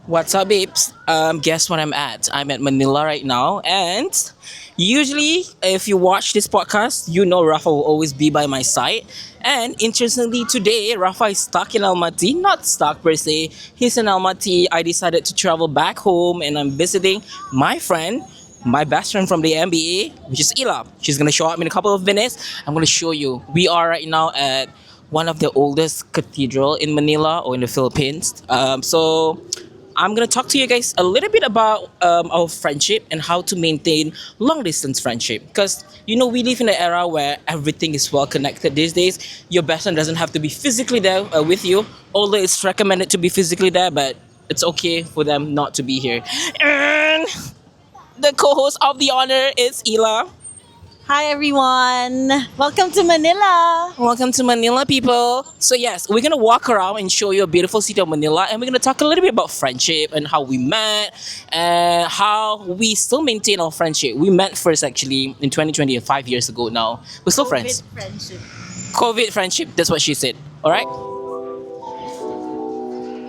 What's up, babes? Guess what I'm at? I'm at Manila right now, and usually, if you watch this podcast, you know Rafa will always be by my side. And interestingly, today Rafa is stuck in Almaty. Not stuck per se. He's in Almaty. I decided to travel back home, and I'm visiting my friend, my best friend from the MBA, which is Ila. She's gonna show up in a couple of minutes. I'm gonna show you. We are right now at one of the oldest cathedral in Manila or in the Philippines. So I'm gonna talk to you guys a little bit about our friendship and how to maintain long distance friendship. Because we live in an era where everything is well connected these days. Your best friend doesn't have to be physically there with you, although it's recommended to be physically there, but it's okay for them not to be here. And the co-host of the honor is Ila. Hi everyone! Welcome to Manila! Welcome to Manila, people. So yes, we're gonna walk around and show you a beautiful city of Manila, and we're gonna talk a little bit about friendship and how we met and how we still maintain our friendship. We met first actually in 2020, 5 years ago now. We're still friends. friendship. COVID friendship. That's what she said. All right.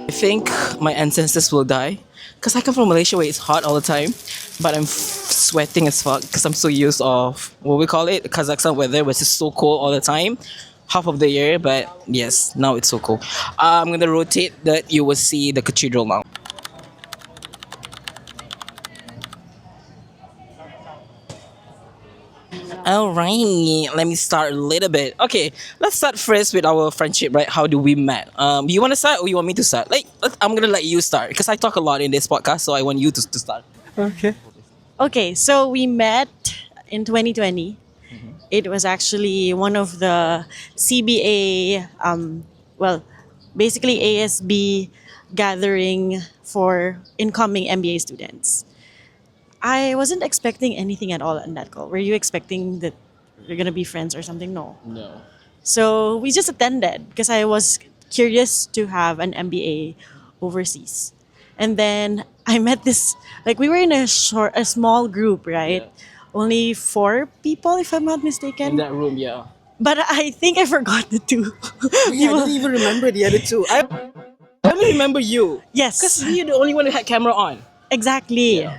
I think my ancestors will die because I come from Malaysia where it's hot all the time, but I'm sweating as fuck because I'm so used of what we call it Kazakhstan weather, which is so cold all the time, half of the year. But yes, now it's so cold. I'm gonna rotate that you will see the cathedral now. All right, let me start a little bit. Okay, let's start first with our friendship, right? How do we met? You want to start or you want me to start? I'm gonna let you start because I talk a lot in this podcast, so I want you to start. Okay. Okay, so we met in 2020. It was actually one of the CBA, basically ASB gathering for incoming MBA students. I wasn't expecting anything at all on that call. Were you expecting that we're gonna be friends or something? No. No. So we just attended because I was curious to have an MBA overseas. And then I met this, like we were in a small group, right? Yeah. Only four people, if I'm not In mistaken. that room, yeah. But I think I forgot the two. Yeah, I don't even remember the other two. I only remember you. Yes, Because you're the only one who had camera on. exactly. Yeah.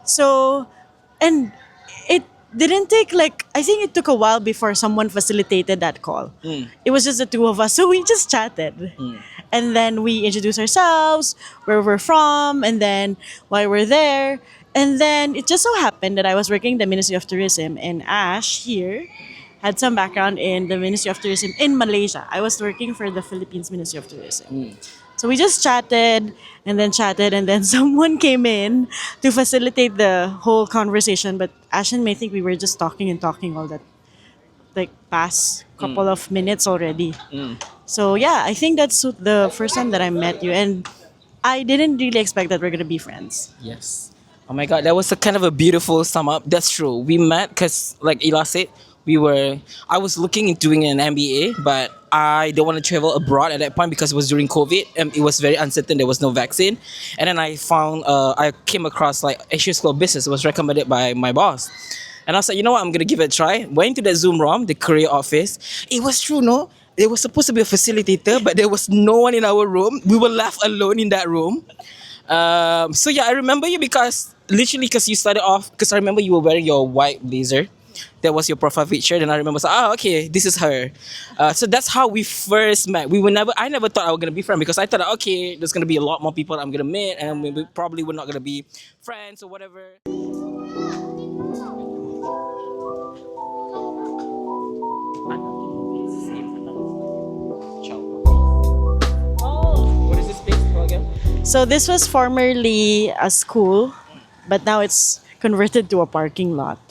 So, and it didn't take I think it took a while before someone facilitated that call. It was just the two of us. So we just chatted. And then we introduced ourselves, where we're from, and then why we're there. And then it just so happened that I was working in the Ministry of Tourism, and Ash here had some background in the Ministry of Tourism in Malaysia. I was working for the Philippines Ministry of Tourism. So we just chatted, and then someone came in to facilitate the whole conversation. But Ashen may think we were just talking and talking all that, past couple of minutes already. So yeah, I think that's the first time that I met you, and I didn't really expect that we're gonna be friends. Yes. Oh my god, that was a kind of a beautiful sum up. That's true. We met because, like Ila said, I was looking into doing an MBA, but I don't want to travel abroad at that point because it was during COVID and it was very uncertain. There was no vaccine. And then I came across Asia School of Business. It was recommended by my boss. And I was like, you know what, I'm going to give it a try. Went to the Zoom room, the career office. It was true, no? There was supposed to be a facilitator, but there was no one in our room. We were left alone in that room. So yeah, I remember you because you started off, because I remember you were wearing your white blazer. That was your profile picture, and I remember saying, "Oh, okay, this is her." So that's how we first met. I never thought I was gonna be friends because I thought, okay, there's gonna be a lot more people I'm gonna meet, and we probably were not gonna be friends or whatever. What is this place called again? So this was formerly a school, but now it's converted to a parking lot.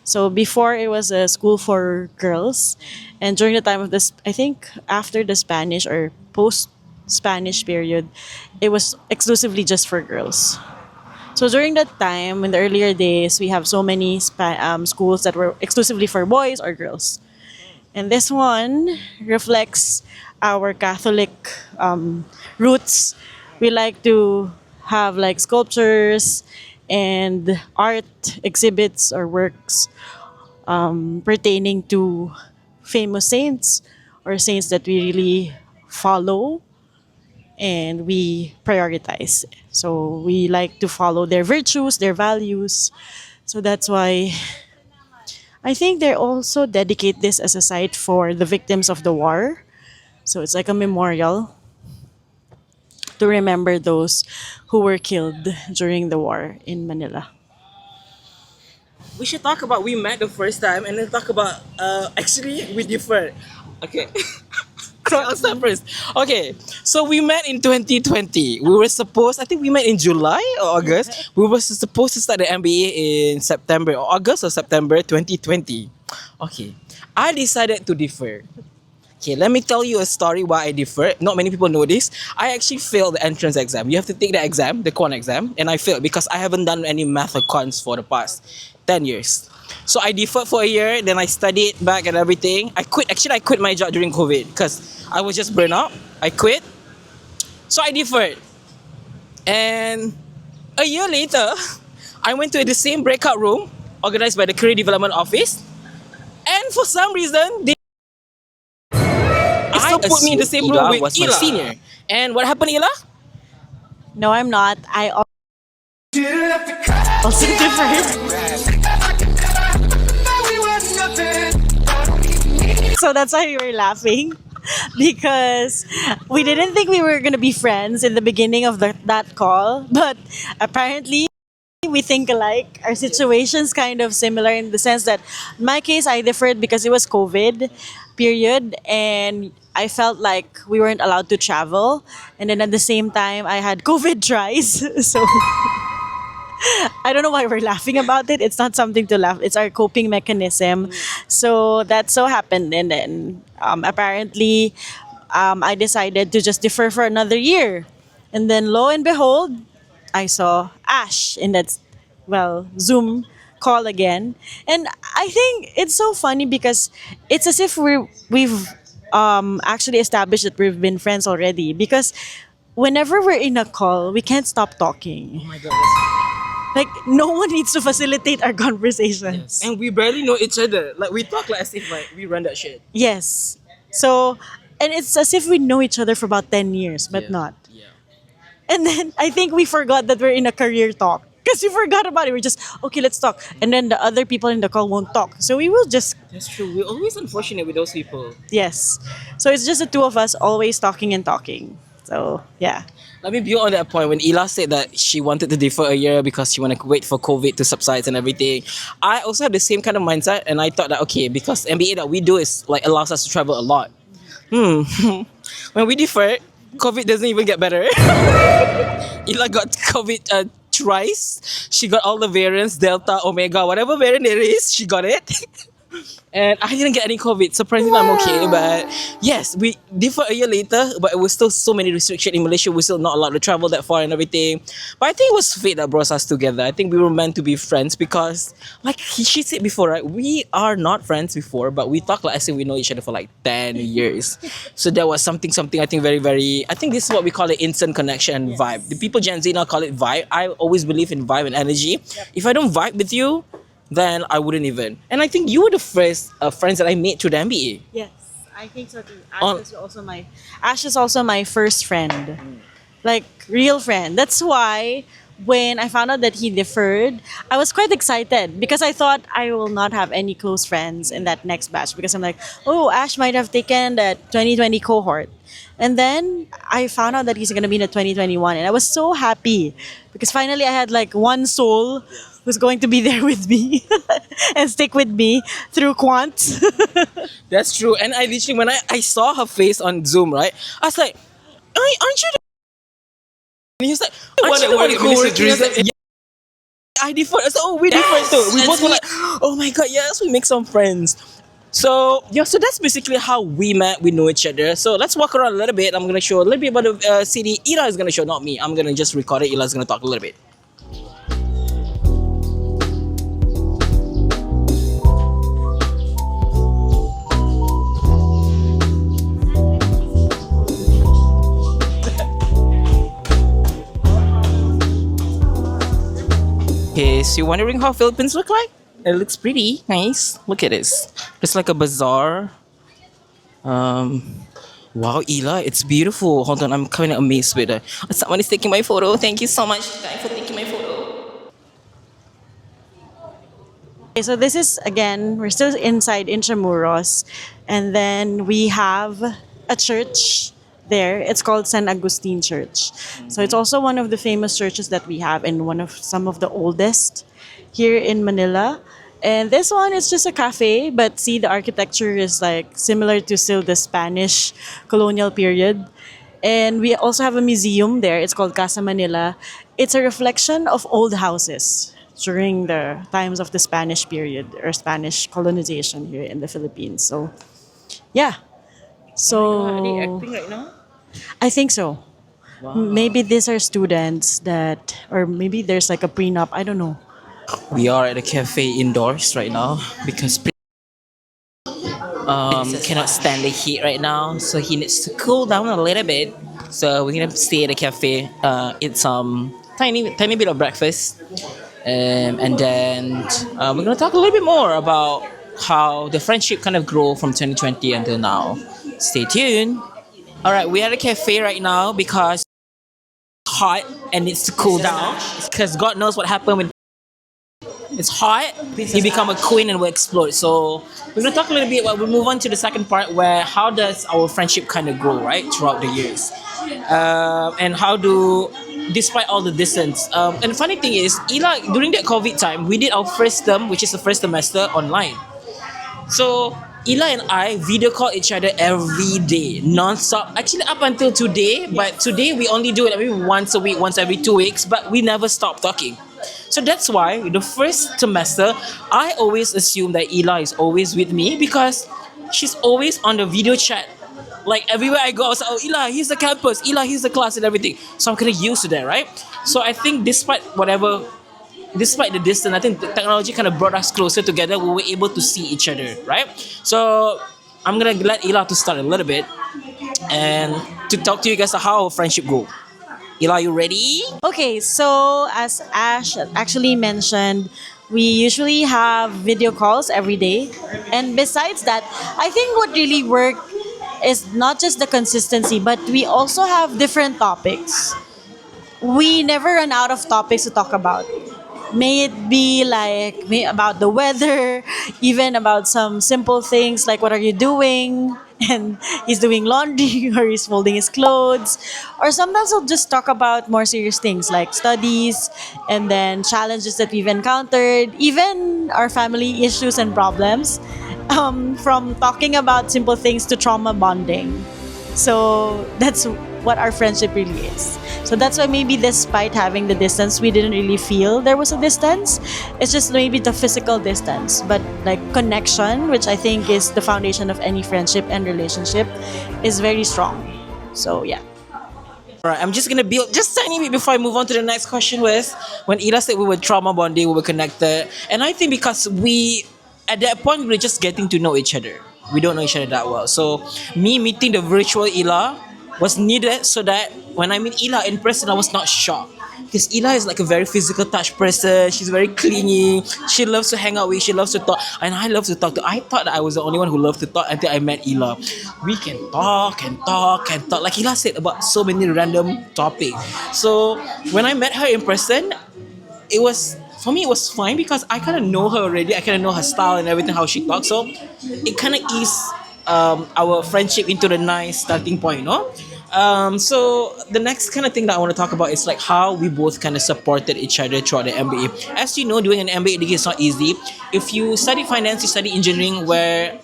So before it was a school for girls, and during the time of this, I think after the Spanish or post Spanish period, it was exclusively just for girls. So during that time, in the earlier days, we have so many schools that were exclusively for boys or girls. And this one reflects our Catholic roots. We like to have sculptures and art exhibits or works pertaining to famous saints or saints that we really follow and we prioritize. So we like to follow their virtues, their values. So that's why I think they also dedicate this as a site for the victims of the war. So it's like a memorial to remember those who were killed during the war in Manila. We should talk about we met the first time and then talk about actually we differed. Okay. So I'll start first. Okay, so we met in 2020. We were supposed, I think we met in July or August. We were supposed to start the MBA in September or August or September 2020. Okay, I decided to defer. Okay, let me tell you a story why I deferred. Not many people know this. I actually failed the entrance exam. You have to take the exam, the quant exam, and I failed because I haven't done any math or cons for the past 10 years. So I deferred for a year, then I studied back and everything. I quit. Actually, I quit my job during COVID because I was just burnt out. I quit. So I deferred. And a year later, I went to the same breakout room organized by the Career Development Office. And for some reason, they still put me in the same room with was my Ila. senior. And what happened, Ila? No, I'm not. I also different. So that's why we were laughing because we didn't think we were gonna be friends in the beginning of that call, but apparently we think alike. Our situation's kind of similar in the sense that in my case I differed because it was COVID period and I felt like we weren't allowed to travel, and then at the same time I had COVID tries. So I don't know why we're laughing about it. It's not something to laugh. It's our coping mechanism. So that so happened, and then apparently I decided to just defer for another year, and then lo and behold, I saw Ash in that Zoom call again, and I think it's so funny because it's as if we've actually established that we've been friends already because whenever we're in a call, we can't stop talking. Oh my god. Like no one needs to facilitate our conversations. And we barely know each other. Like we talk like as if like we run that shit. Yes. So and it's as if we know each other for about 10 years, but not. Yeah. And then I think we forgot that we're in a career talk. Because we forgot about it. We're just, okay, let's talk. And then the other people in the call won't talk. So we will just, That's true. We're always unfortunate with those people. yes. So it's just the two of us always talking and talking. So, yeah. Let me build on that point. When Ila said that she wanted to defer a year because she wanted to wait for COVID to subside and everything, I also have the same kind of mindset, and I thought that okay, because MBA that we do is like allows us to travel a lot. When we defer, COVID doesn't even get better. Ila got COVID twice. She got all the variants, Delta, Omega, whatever variant it is, she got it. And I didn't get any COVID. Surprisingly, I'm okay. But yes, we differ a year later, but it was still so many restrictions in Malaysia. We're still not allowed to travel that far and everything. But I think it was fate that brought us together. I think we were meant to be friends because, like she said before, right? We are not friends before, but we talk like as if we know each other for like 10 years. So that was something I think very, very, I think this is what we call it instant connection and vibe. The people Gen Z now call it vibe. I always believe in vibe and energy. If I don't vibe with you, then I wouldn't even. And I think you were the first friends that I made through the MBA. Yes, I think so too. On- Ash is also my first friend. Like, real friend. That's why when I found out that he deferred, I was quite excited because I thought I will not have any close friends in that next batch because I'm like, oh, Ash might have taken that 2020 cohort. And then I found out that he's going to be in the 2021 and I was so happy because finally I had like one soul who's going to be there with me and stick with me through quant. That's true. And I literally, when I saw her face on Zoom, right, I was like, aren't you the... And he was like, aren't you the one who worked here? Yeah, I deferred. I said, oh, we deferred too. We both were like, oh my god, yes, we make some friends. So, yeah, so that's basically how we met, we know each other. So let's walk around a little bit. I'm going to show a little bit about the city. Ila is going to show, not me. I'm going to just record it. Ila's going to talk a little bit. Okay, so you're wondering how Philippines look like? It looks pretty nice. Look at this. It's like a bazaar. Wow, Ila, it's beautiful. Hold on, I'm kind of amazed with it. Someone is taking my photo. Thank you so much, guys, for taking my photo. Okay, so this is again, we're still inside Intramuros, and then we have a church there. It's called San Agustin Church. So it's also one of the famous churches that we have, and one of some of the oldest here in Manila. And this one is just a cafe, but see, the architecture is like similar to still the Spanish colonial period. And we also have a museum there. It's called Casa Manila. It's a reflection of old houses during the times of the Spanish period or Spanish colonization here in the Philippines. So, yeah. Are they So, acting right now? I think so. Wow. Maybe these are students that, or maybe there's like a prenup. I don't know. We are at a cafe indoors right now because cannot stand the heat right now, so he needs to cool down a little bit. So we're gonna stay at a cafe, eat some tiny bit of breakfast, and then we're gonna talk a little bit more about how the friendship kind of grow from 2020 until now. Stay tuned. All right, we're at a cafe right now because it's hot and needs to cool down. Because God knows what happened when it's hot, you become a queen and will explode. So we're gonna talk a little bit. Well, we'll move on to the second part where how does our friendship kind of grow, right, throughout the years, and how do, despite all the distance. And the funny thing is, Ela, during that COVID time, we did our first term, which is the first semester, online. So Ela and I video call each other every day, non-stop. Actually, up until today, but today we only do it maybe once a week, once every 2 weeks. But we never stop talking. So that's why the first semester, I always assume that Ela is always with me because she's always on the video chat. Like everywhere I go, I was like, oh, Ela, here's the campus. Ela, here's the class and everything. So I'm kind of used to that, right? So I think despite the distance, I think the technology kind of brought us closer together. We were able to see each other, right? So I'm gonna let Ela to start a little bit and to talk to you guys how our friendship go. Ela, you ready? Okay, so as Ash actually mentioned, we usually have video calls every day. And besides that, I think what really worked is not just the consistency, but we also have different topics. We never run out of topics to talk about. May it be like about the weather, even about some simple things like what are you doing? And he's doing laundry or he's folding his clothes. Or sometimes we'll just talk about more serious things like studies and then challenges that we've encountered, even our family issues and problems. From talking about simple things to trauma bonding. So that's what our friendship really is. So that's why maybe despite having the distance, we didn't really feel there was a distance. It's just maybe the physical distance, but like connection, which I think is the foundation of any friendship and relationship, is very strong. So yeah. All right, I'm just gonna build just tiny bit before I move on to the next question. Was when Ira said we were trauma bonding, we were connected, and I think because we, at that point, we were just getting to know each other. We don't know each other that well, so me meeting the virtual Ila was needed so that when I meet Ila in person, I was not shocked. Because Ila is like a very physical touch person. She's very clingy. She loves to hang out with. She loves to talk, and I love to talk to. I thought that I was the only one who loved to talk until I met Ila. We can talk and talk and talk. Like Ila said about so many random topics. So when I met her in person, it was for me it was fine because I kind of know her already. I kind of know her style and everything, how she talks. So it kind of eased our friendship into the nice starting point, no? So the next kind of thing that I want to talk about is like how we both kind of supported each other throughout the MBA. As you know, doing an MBA degree is not easy. If you study finance, you study engineering, where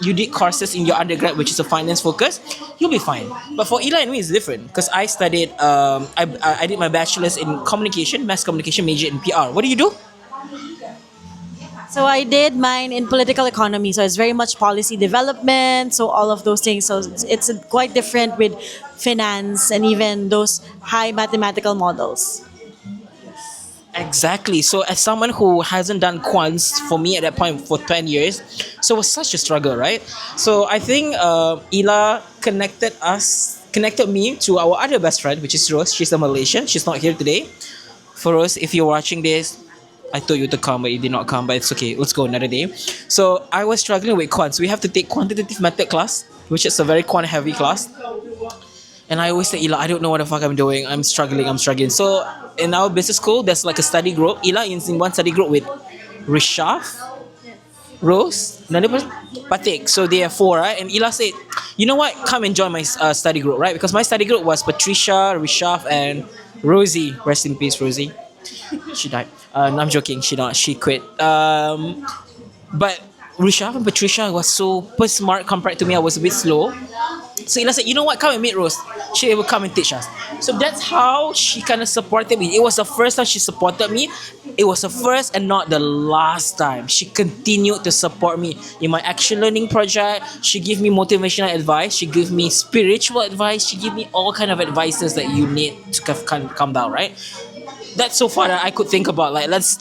you did courses in your undergrad, which is a finance focus, you'll be fine. But for Ela and me, it's different because I studied, I did my bachelor's in communication, mass communication, major in PR. What do you do? So I did mine in political economy. So it's very much policy development. So all of those things. So it's quite different with finance and even those high mathematical models. Exactly. So as someone who hasn't done quants for me at that point for 10 years, so it was such a struggle, right? So I think Ela connected me to our other best friend, which is Rose. She's a Malaysian. She's not here today. For Rose, if you're watching this, I told you to come, but you did not come. But it's okay. Let's go another day. So I was struggling with quant. So we have to take quantitative method class, which is a very quant heavy class. And I always say, Ila, I don't know what the fuck I'm doing. I'm struggling. I'm struggling. So in our business school, there's like a study group. Ila is in one study group with Rishaf, Rose, another person, Patik. So they are four, right? And Ila said, you know what? Come and join my study group, right? Because my study group was Patricia, Rishaf, and Rosie. Rest in peace, Rosie. She died. No, I'm joking. She not. She quit. But Rishaf and Patricia was super smart compared to me. I was a bit slow. So Ila said, you know what, come and meet Rose. She will come and teach us. So that's how she kind of supported me. It was the first time she supported me. It was the first and not the last time. She continued to support me in my action learning project. She gave me motivational advice. She gave me spiritual advice. She gave me all kind of advices that you need to come down, right? That's so far that I could think about. Like let's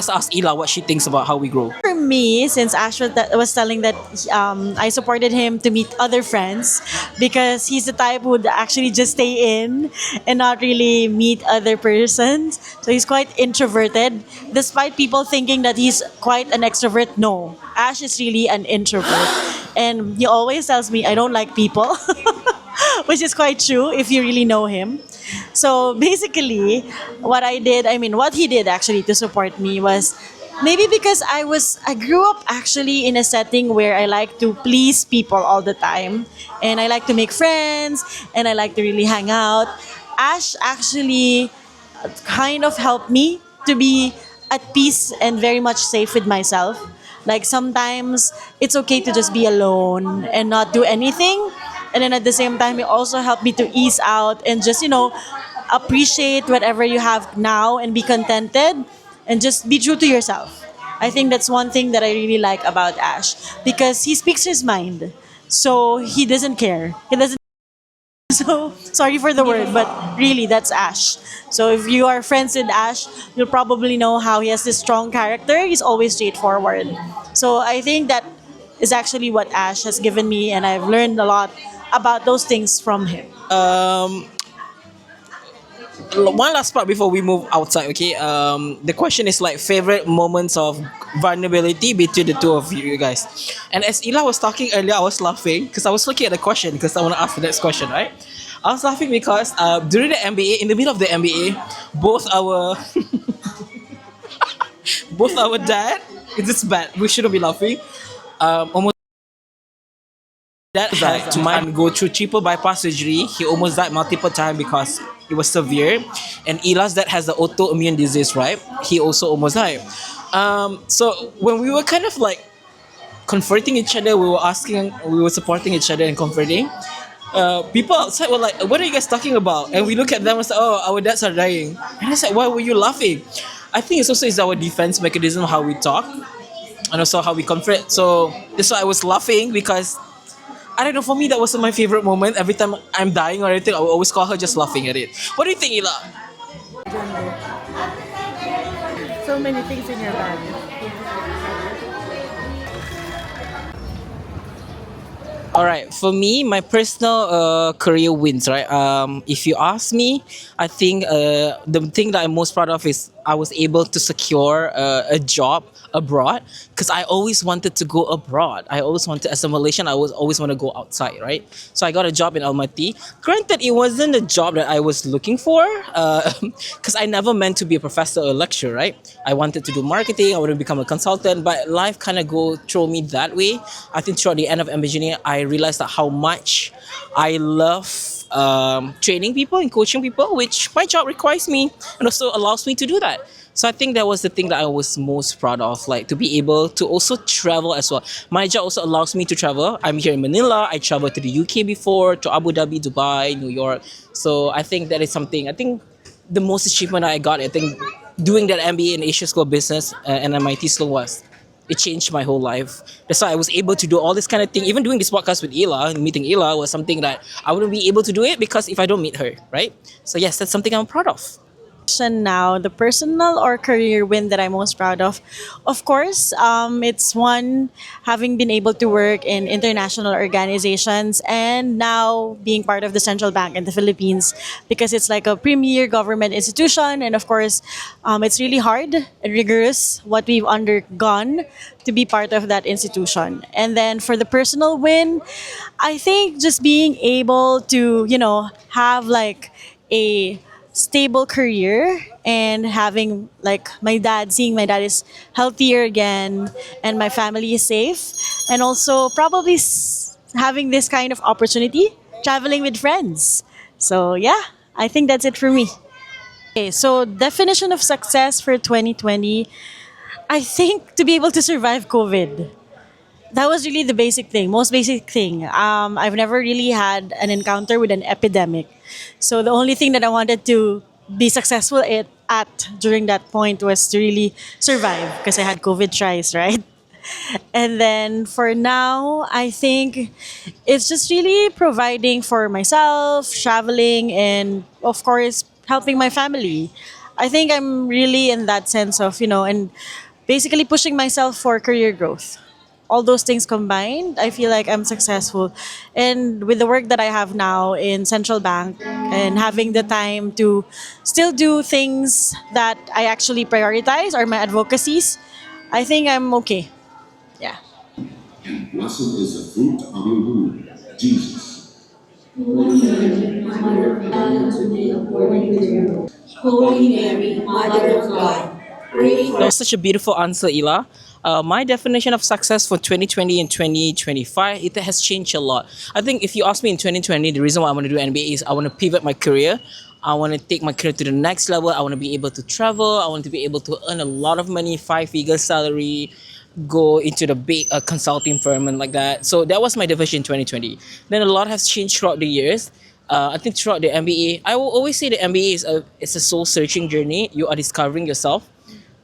ask Ila what she thinks about how we grow. For me, since Ash was telling that I supported him to meet other friends because he's the type who would actually just stay in and not really meet other persons. So he's quite introverted. Despite people thinking that he's quite an extrovert, no. Ash is really an introvert. And he always tells me I don't like people, which is quite true if you really know him. So basically, what he did actually to support me was maybe because I grew up actually in a setting where I like to please people all the time, and I like to make friends, and I like to really hang out. Ash actually kind of helped me to be at peace and very much safe with myself. Like sometimes it's okay to just be alone and not do anything. And then at the same time, it also helped me to ease out and just, appreciate whatever you have now and be contented and just be true to yourself. I think that's one thing that I really like about Ash because he speaks his mind. So he doesn't care. He doesn't. So sorry for the word, but really, that's Ash. So if you are friends with Ash, you'll probably know how he has this strong character. He's always straightforward. So I think that is actually what Ash has given me, and I've learned a lot about those things from him. One last part before we move outside, okay? The question is like favorite moments of vulnerability between the two of you guys. And as Ila was talking earlier, I was laughing because I was looking at the question because I want to ask the next question, right? I was laughing because during the MBA, in the middle of the MBA, both our both our dad, it's bad. We shouldn't be laughing. Almost that had to go through triple bypass surgery. He almost died multiple times because it was severe. And Ila's dad has the autoimmune disease, right? He also almost died. So when we were kind of like comforting each other, we were supporting each other and comforting. People outside were like, "What are you guys talking about?" And we look at them and say, "Oh, our dads are dying." And I said, "Why were you laughing?" I think it's our defense mechanism, how we talk, and also how we comfort. So that's why I was laughing because I don't know. For me, that wasn't my favorite moment. Every time I'm dying or anything, I will always call her just laughing at it. What do you think, Ila? So many things in your bag. All right, for me, my personal career wins, right? If you ask me, I think the thing that I'm most proud of is I was able to secure a job abroad because I always wanted to go abroad. I always wanted, as a Malaysian, I was always want to go outside, right? So I got a job in Almaty. Granted, it wasn't the job that I was looking for because I never meant to be a professor or a lecturer, right? I wanted to do marketing. I wanted to become a consultant, but life kind of throw me that way. I think throughout the end of engineering, I realized that how much I love training people and coaching people, which my job requires me and also allows me to do that. So I think that was the thing that I was most proud of, like to be able to also travel as well. My job also allows me to travel. I'm here in Manila. I traveled to the UK before, to Abu Dhabi, Dubai, New York. So I think that is something, I think the most achievement I got, I think doing that MBA in Asia School of Business and MIT Sloan was, it changed my whole life. That's why I was able to do all this kind of thing. Even doing this podcast with Ila, meeting Ila was something that I wouldn't be able to do it because if I don't meet her, right? So yes, that's something I'm proud of. question now, the personal or career win that I'm most proud of course, it's one, having been able to work in international organizations and now being part of the central bank in the Philippines, because it's like a premier government institution, and of course, it's really hard and rigorous what we've undergone to be part of that institution. And then for the personal win, I think just being able to, have like a stable career and having like seeing my dad is healthier again and my family is safe, and also probably having this kind of opportunity traveling with friends. So yeah, I think that's it for me. Okay, so definition of success for 2020, I think to be able to survive COVID. That was really the basic thing, most basic thing. I've never really had an encounter with an epidemic. So the only thing that I wanted to be successful at during that point was to really survive, because I had COVID twice, right? And then for now, I think it's just really providing for myself, traveling, and of course, helping my family. I think I'm really in that sense of, and basically pushing myself for career growth. All those things combined, I feel like I'm successful. And with the work that I have now in Central Bank and having the time to still do things that I actually prioritize or my advocacies, I think I'm okay. Yeah. And blessed is the fruit of your womb, Jesus. Holy Mary, Mother of God, pray That for was such a beautiful answer, Ila. My definition of success for 2020 and 2025, it has changed a lot. I think if you ask me in 2020, the reason why I want to do NBA is I want to pivot my career. I want to take my career to the next level. I want to be able to travel. I want to be able to earn a lot of money, five-figure salary, go into the big consulting firm and like that. So that was my definition in 2020. Then a lot has changed throughout the years. I think throughout the MBA, I will always say the MBA is a soul searching journey. You are discovering yourself.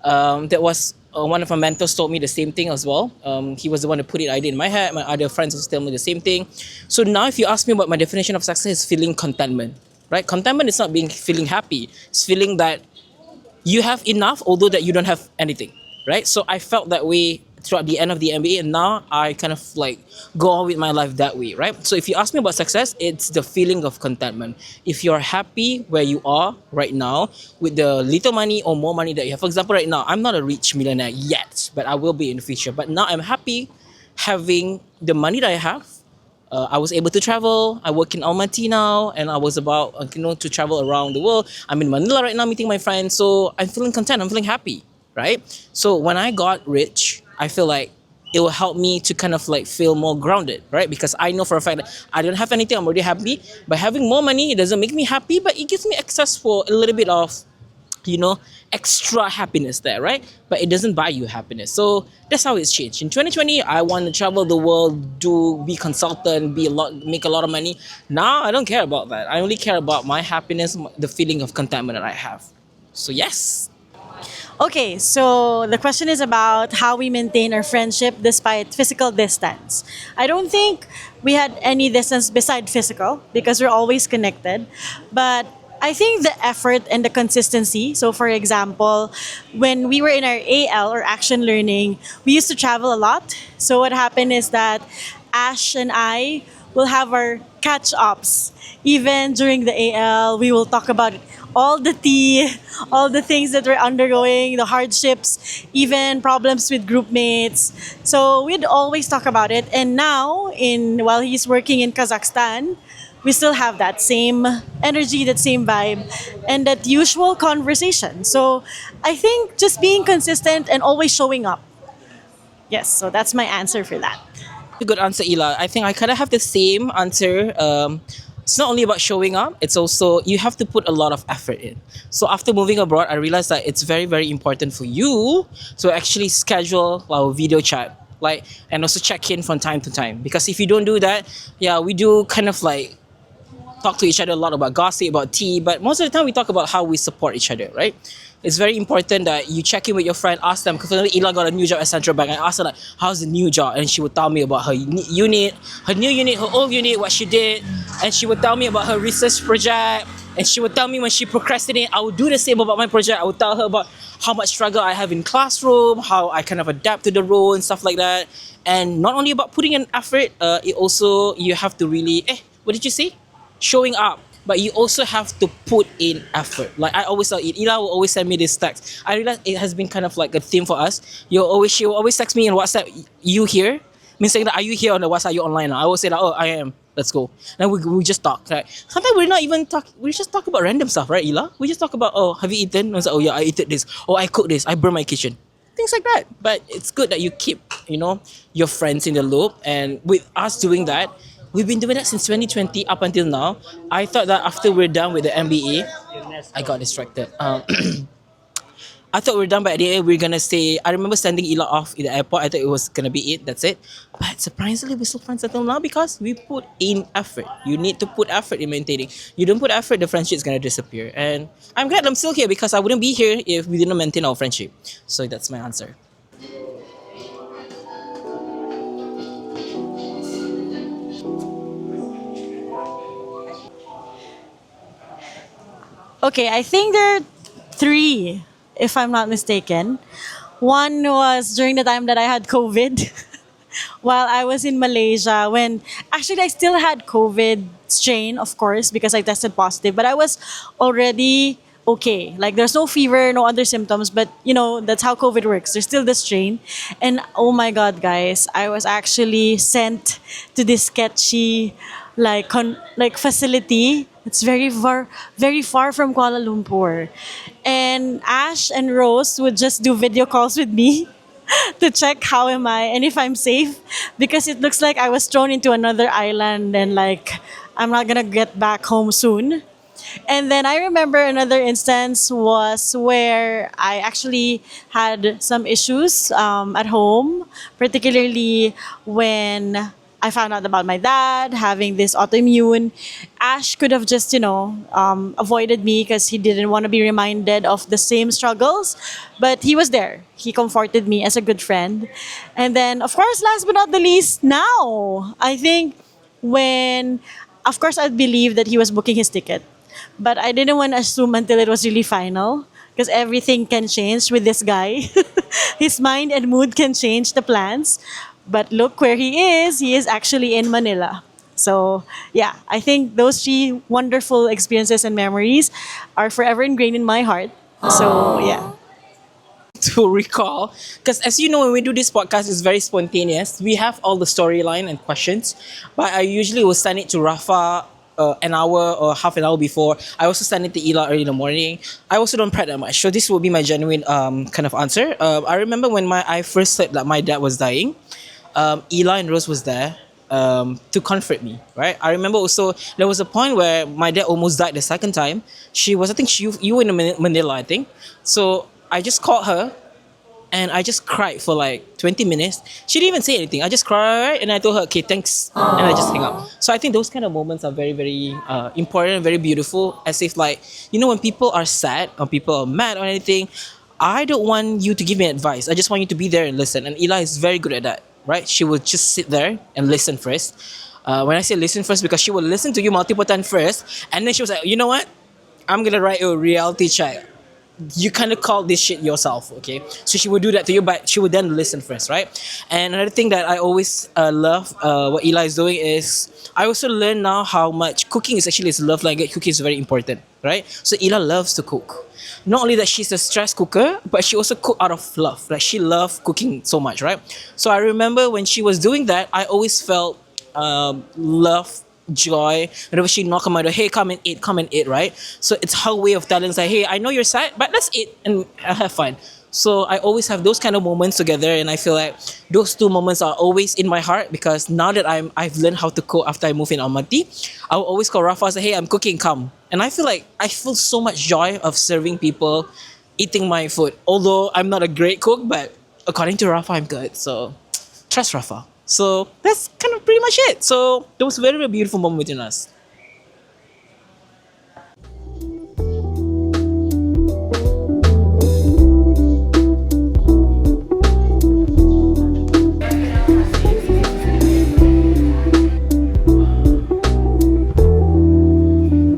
That was one of my mentors told me the same thing as well. He was the one who put it idea in my head. My other friends also tell me the same thing. So now, if you ask me what my definition of success is, feeling contentment, right? Contentment is not feeling happy. It's feeling that you have enough, although that you don't have anything, right? So I felt that way throughout the end of the MBA, and now I kind of like go on with my life that way, right? So if you ask me about success, it's the feeling of contentment. If you're happy where you are right now with the little money or more money that you have. For example, right now, I'm not a rich millionaire yet, but I will be in the future. But now I'm happy having the money that I have. I was able to travel. I work in Almaty now, and I was about to travel around the world. I'm in Manila right now meeting my friends, so I'm feeling content. I'm feeling happy, right? So when I got rich, I feel like it will help me to kind of like feel more grounded, right? Because I know for a fact that I don't have anything. I'm already happy. By having more money, it doesn't make me happy, but it gives me access for a little bit of extra happiness there, right? But it doesn't buy you happiness. So that's how it's changed. In 2020, I want to travel the world, be consultant, make a lot of money. Now I don't care about that. I only care about my happiness, the feeling of contentment that I have. So yes. Okay, so the question is about how we maintain our friendship despite physical distance. I don't think we had any distance beside physical because we're always connected. But I think the effort and the consistency. So, for example, when we were in our AL or action learning, we used to travel a lot. So, what happened is that Ash and I will have our catch ups. Even during the AL, we will talk about all the tea, all the things that we're undergoing, the hardships, even problems with group mates. So we'd always talk about it. And now, while he's working in Kazakhstan, we still have that same energy, that same vibe, and that usual conversation. So I think just being consistent and always showing up. Yes, so that's my answer for that. A good answer, Ila. I think I kind of have the same answer. It's not only about showing up, it's also you have to put a lot of effort in. So after moving abroad, I realized that it's very, very important for you to actually schedule our video chat, and also check in from time to time. Because if you don't do that, yeah, we do kind of like talk to each other a lot about gossip, about tea, but most of the time we talk about how we support each other, right? It's very important that you check in with your friend, ask them, because Ila got a new job at Central Bank, and I asked her like, how's the new job? And she would tell me about her unit, her new unit, her old unit, what she did, and she would tell me about her research project, And she would tell me when she procrastinated, I would do the same about my project. I would tell her about how much struggle I have in classroom, how I kind of adapt to the role and stuff like that. And not only about putting in effort, it also, you have to really, what did you say? Showing up. But you also have to put in effort. Like I always tell Ila will always send me this text. I realize it has been kind of like a theme for us. She will always text me in WhatsApp, you here? Means saying that, are you here on the WhatsApp, you online now? I will say that, oh, I am. Let's go. And we just talk. Right? Sometimes we're not even talk. We just talk about random stuff, right, Ila? We just talk about, oh, have you eaten? I was like, oh yeah, I ate this. Oh, I cooked this. I burned my kitchen. Things like that. But it's good that you keep, your friends in the loop. And with us doing that, we've been doing that since 2020 up until now. I thought that after we're done with the MBA, I got distracted. I thought we were done by the end. We're gonna say. I remember sending Ila off in the airport. I thought it was gonna be it. That's it. But surprisingly, we're still friends until now because we put in effort. You need to put effort in maintaining. You don't put effort, the friendship is gonna disappear. And I'm glad I'm still here because I wouldn't be here if we didn't maintain our friendship. So that's my answer. Okay, I think there are three, if I'm not mistaken. One was during the time that I had COVID while I was in Malaysia when actually I still had COVID strain, of course, because I tested positive, but I was already okay. Like there's no fever, no other symptoms, but that's how COVID works. There's still the strain. And oh my god, guys, I was actually sent to this sketchy like facility. It's very far from Kuala Lumpur. And Ash and Rose would just do video calls with me to check how am I and if I'm safe because it looks like I was thrown into another island and like I'm not gonna get back home soon. And then I remember another instance was where I actually had some issues at home, particularly when I found out about my dad having this autoimmune. Ash could have just, avoided me because he didn't want to be reminded of the same struggles. But he was there. He comforted me as a good friend. And then, of course, last but not the least, now, I think when, of course, I believe that he was booking his ticket. But I didn't want to assume until it was really final because everything can change with this guy. His mind and mood can change the plans. But look where he is. He is actually in Manila. So, yeah, I think those three wonderful experiences and memories are forever ingrained in my heart. So, yeah. To recall, because as you know, when we do this podcast, it's very spontaneous. We have all the storyline and questions, but I usually will send it to Rafa an hour or half an hour before. I also send it to Ila early in the morning. I also don't prep that much, so this will be my genuine kind of answer. I remember when I first heard that my dad was dying. Ila and Rose was there to comfort me, right? I remember also there was a point where my dad almost died the second time. I think you were in Manila, I think. So I just called her and I just cried for like 20 minutes. She didn't even say anything. I just cried and I told her, okay, thanks. And I just hang up. So I think those kind of moments are very, very important and very beautiful. As if like, when people are sad or people are mad or anything, I don't want you to give me advice. I just want you to be there and listen. And Ila is very good at that. Right? She will just sit there and listen first. When I say listen first, because she will listen to you multiple times first, and then she was like, you know what? I'm gonna write a reality check. You kind of call this shit yourself, okay? So she would do that to you, but she would then listen first, right? And another thing that I always love what Ila is doing is I also learn now how much cooking is actually his love language. Cooking is very important, right? So Ila loves to cook. Not only that she's a stress cooker, but she also cook out of love. Like she loved cooking so much, right? So I remember when she was doing that, I always felt love, joy. Whenever she knock on my door, hey, come and eat, right? So it's her way of telling us, like, hey, I know you're sad, but let's eat and have fun. So I always have those kind of moments together, and I feel like those two moments are always in my heart because now that I've learned how to cook after I moved in Almaty, I will always call Rafa and say, hey, I'm cooking, come. And I feel so much joy of serving people, eating my food. Although I'm not a great cook, but according to Rafa, I'm good. So trust Rafa. So that's kind of pretty much it. So it was a very, very beautiful moment between us.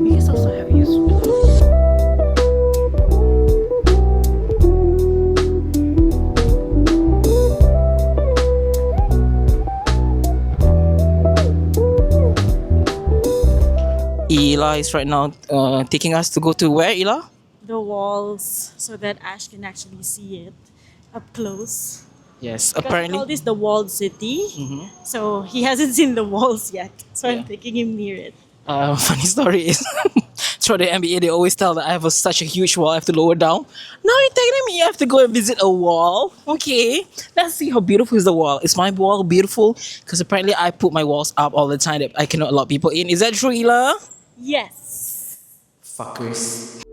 We guys also have used Ila is right now taking us to go to where, Ila? The walls, so that Ash can actually see it up close. Yes, Because we apparently. call this the walled city. Mhm. So he hasn't seen the walls yet. So Yeah. I'm taking him near it. Funny story is through the NBA they always tell that I have such a huge wall I have to lower down. Now you're telling me you have to go and visit a wall? Okay, let's see how beautiful is the wall. Is my wall beautiful? Because apparently I put my walls up all the time that I cannot allow people in. Is that true, Ila? Yes. Fuckers.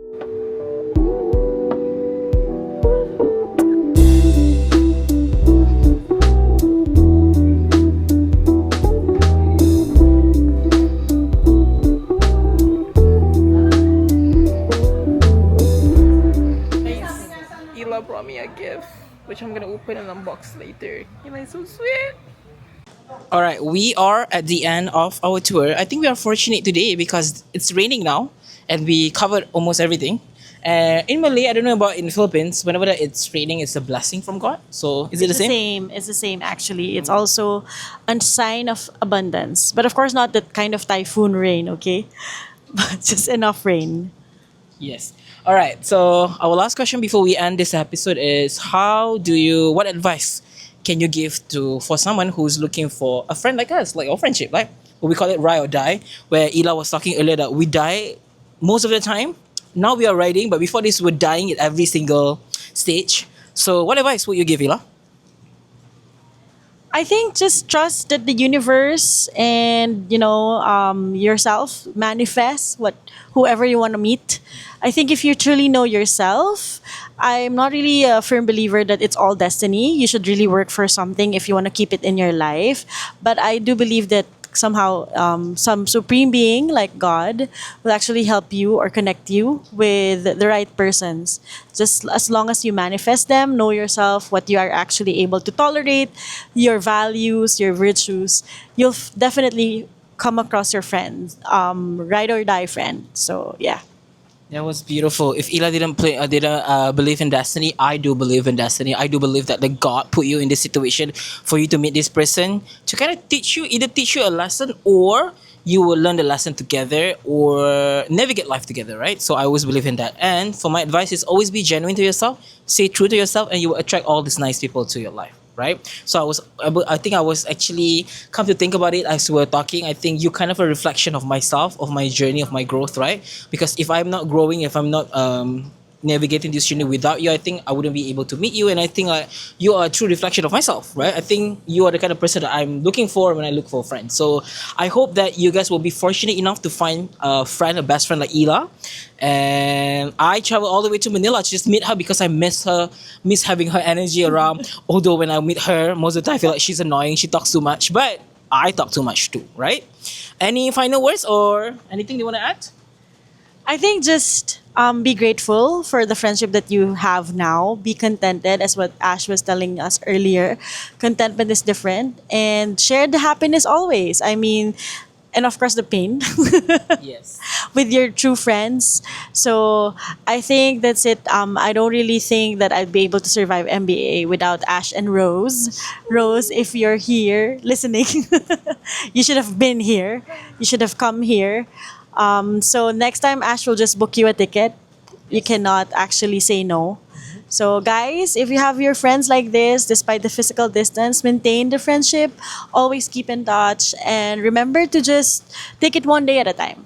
Ila brought me a gift, which I'm gonna open and unbox later. Ila is so sweet. All right, we are at the end of our tour. I think we are fortunate today because it's raining now, and we covered almost everything. In Malay, I don't know about in the Philippines. Whenever it's raining, it's a blessing from God. So is it the It's the same? same. It's the same actually. It's also a sign of abundance. But of course not that kind of typhoon rain, okay? But just enough rain. Yes. All right. So our last question before we end this episode is: what advice can you give to for someone who's looking for a friend like us, like our friendship, like we call it ride or die, where Ila was talking earlier that we die most of the time. Now we are riding, but before this, we're dying at every single stage. So what advice would you give, Ila? I think just trust that the universe and yourself manifest what whoever you want to meet. I think if you truly know yourself, I'm not really a firm believer that it's all destiny. You should really work for something if you want to keep it in your life. But I do believe that somehow some supreme being like God will actually help you or connect you with the right persons. Just as long as you manifest them, know yourself, what you are actually able to tolerate, your values, your virtues, you'll definitely come across your friends, ride or die friend. So yeah. That was beautiful. If Ila didn't believe in destiny, I do believe in destiny. I do believe that the God put you in this situation for you to meet this person to kind of either teach you a lesson or you will learn the lesson together or navigate life together, right? So I always believe in that. And for my advice is always be genuine to yourself, stay true to yourself, and you will attract all these nice people to your life. Right, so I think I was actually come to think about it as we were talking. I think you kind of a reflection of myself, of my journey, of my growth, right? Because if I'm not growing, if I'm not navigating this journey without you, I think I wouldn't be able to meet you. And I think you are a true reflection of myself, right? I think you are the kind of person that I'm looking for when I look for a friend. So I hope that you guys will be fortunate enough to find a friend, a best friend like Ila. And I traveled all the way to Manila to just meet her because I miss having her energy around. Although when I meet her, most of the time I feel like she's annoying, she talks too much, but I talk too much too, right? Any final words or anything you want to add? I think just be grateful for the friendship that you have now. Be contented, as what Ash was telling us earlier. Contentment is different, and share the happiness always. I mean, and of course the pain Yes. with your true friends. So I think that's it. I don't really think that I'd be able to survive MBA without Ash and Rose. Rose, if you're here listening, you should have been here. You should have come here. So next time, Ash will just book you a ticket. You cannot actually say no. So guys, if you have your friends like this, despite the physical distance, maintain the friendship. Always keep in touch, and remember to just take it one day at a time.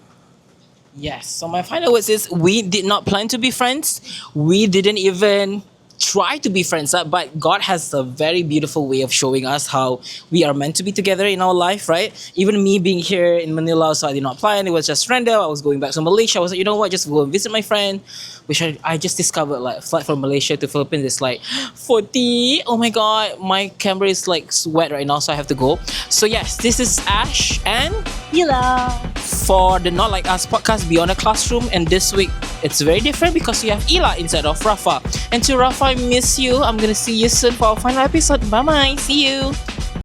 Yes. So my final words is we did not plan to be friends. We didn't even try to be friends, but God has a very beautiful way of showing us how we are meant to be together in our life, right? Even me being here in Manila, so I did not plan. It was just random. I was going back to Malaysia. I was like, you know what, just go and visit my friend, which I just discovered like a flight from Malaysia to Philippines is like 40. Oh my God, my camera is like wet right now, so I have to go. So yes, this is Ash and Ila. for the Not Like Us podcast Beyond the Classroom, and this week it's very different because we have Ila instead of Rafa. And to Rafa, I miss you. I'm gonna see you soon for our final episode. Bye bye. See you.